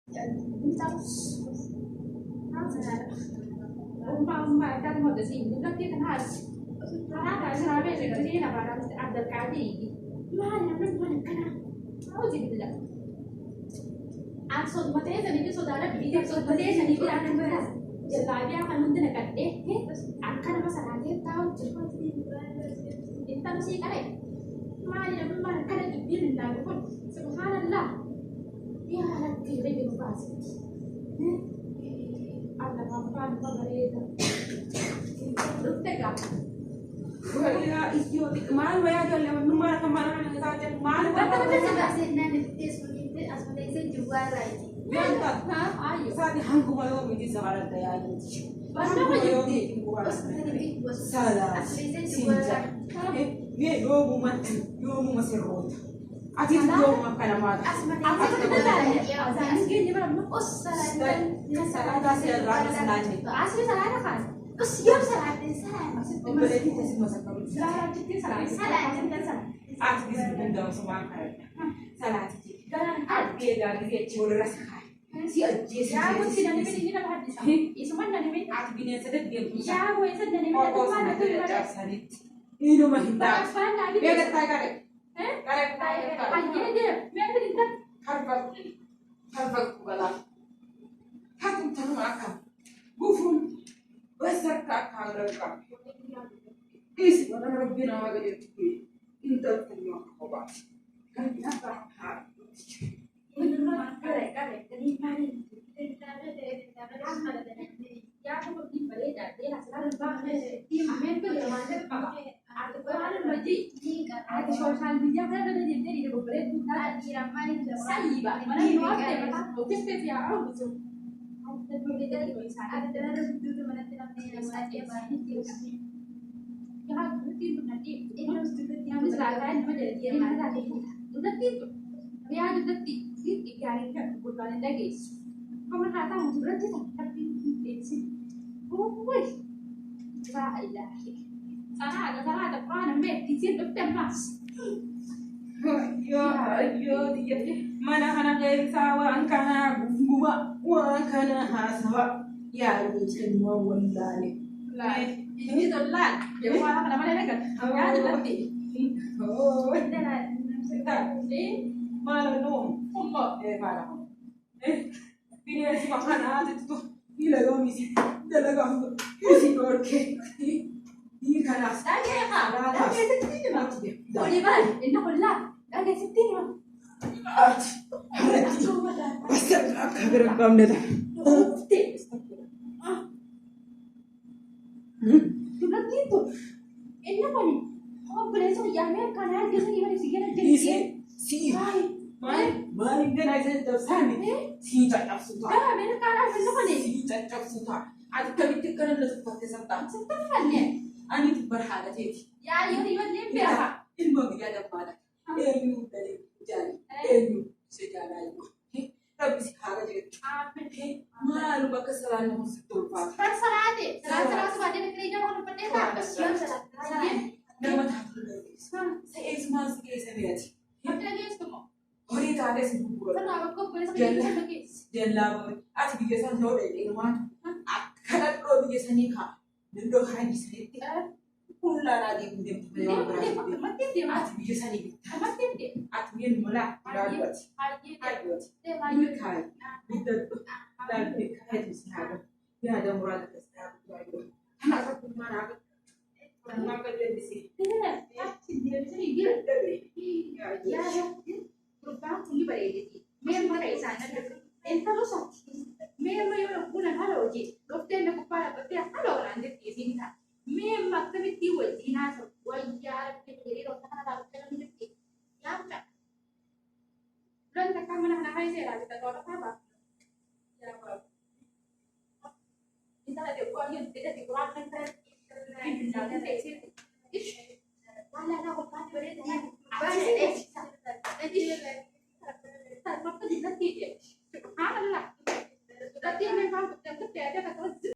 Umma kan mo kasi bukan kita has. Karena sinabi sa kanina para ada kali. Mana mana kana. Tahu jadi tidak. Aksud mate jadi saudara bikin aksud mate jadi akan beras. Jadi akan mungkin dekat akan masalah dia tahu cepat kita mesti kare. Mana mana kana dibikin nak pun subhanallah. Ya Rabbi lebih luas. Ada apa mereka? Rutega. Wala idiot. Mal waya jolle numara kamara na saja mal. Betul betul sih nanti itu asmane itu jual lagi. Benta. Ayo. Sabi hangu malo miti sagara daya ayi. Mana mau di Salah. Asli itu jual lagi. Ye yo mu masirota. Ati yo makana mata. Asmane itu itu salah. ya. Asli ini berapa? Salah. Salah kasih rada sanani. Asli salah kan? Terus dia salah maksud Boleh kita semua sakit. Salah cipta salah. salah cinta salah. Ati bisa benda semua kaya. Salah ati. Kan Ati dari dia curi rasa kaya. Si aji ya aku tidak ini nak hadis. Isu mana ni? Ati bini sedek dia. Ya aku itu dari Oh, mana? sama Mana tu dia mana? sanit. Ini mah hinda. Sekarang lagi. Dia kata kare. Eh? Kare Pagi dia. Mana dia? harfak bala. Hakum tanu akam. Gufun. Besar kakak mereka. Isi mana Rabbina magadi tukui. Inta punya kobat. Kan apa hal? Kare. Jadi mari. Ya aku pergi balik dari hasil bank. Amen tu yang mana apa? Aku kalau lagi ada sosial media kan ada jadi beberapa bukan di ramai saya mana luar dia kata oke ya aku tu. ada terus dulu mana namanya saja banyak Ya nanti nanti itu dulu yang misalkan cuma jadi dia mana tadi nanti tu dia ada nanti tiga hari kan bukan lagi. Kamu kata mungkin berarti tapi itu woi salah ada Quran ambek kisir betul mas. Yo dia mana kana kayak sawa angkana gua wa kana hasawa ya ini semua wallahi. Lah ini tu lah. Jadi orang mana kan? Ya ada nanti. Oh, kita malah nom. Para. Ini si makana itu ila misi dalam isi orke. Ini kana Lagi ya kak. Lagi sittin mah. Boleh bal. Ini kulah. Lagi sittin mah. Asal kabar kamu dah. Sudah gitu. Ini apa nih? Oh boleh so yang ni kan ada sini mana sih kan jadi. Si. Mari kan aja tersan. Si cakap sudah. Dah mana kan ada apa nih? Si cakap sudah. Ada kami tekan lu seperti santa. Setelah ni. Ani berhala jadi. Ya ini ni biasa. Ilmu dia ada pada. Ilmu dari jari. Ilmu sejarah itu. Tapi si harga jadi. Malu baka selalu mesti tulpa. Salah deh. Salah sebab dia kerja mau dapat dia tak. salah Nama tak lagi. Saya semua sekali saya lihat. Apa lagi itu kok? Hari tadi sebut. Kenapa kok boleh sampai lagi? Dan lama. Ati biasa tahu deh rumah. Kadang kalau biasa nikah. Nendo hari bisa nikah. Pulang lagi mungkin Mati dia mah. Ati biasa nikah. Mati dia. Ati biar mula. Rawat. Rawat. Ini kai. Kita dan kai di sana. Ya ada murad ke sana. Anak satu mana? Mana kerja di sini? Tidak. Dia bisa dia. Ya. Terutama ini beredi. Memang kayak sana. Entah lo sakit. Memang yang punya halo je. Dokter nak kepala dokter halo lanjut di sini tak. Memang kami tiwul di nasa. Wajar jadi dokter nak dokter lanjut di. Ya tak. Belum tak kamu nak hai saya kita tahu apa. Ya apa. Kita ada uang yang tidak dikeluarkan kan. Wala na ako pa beredi.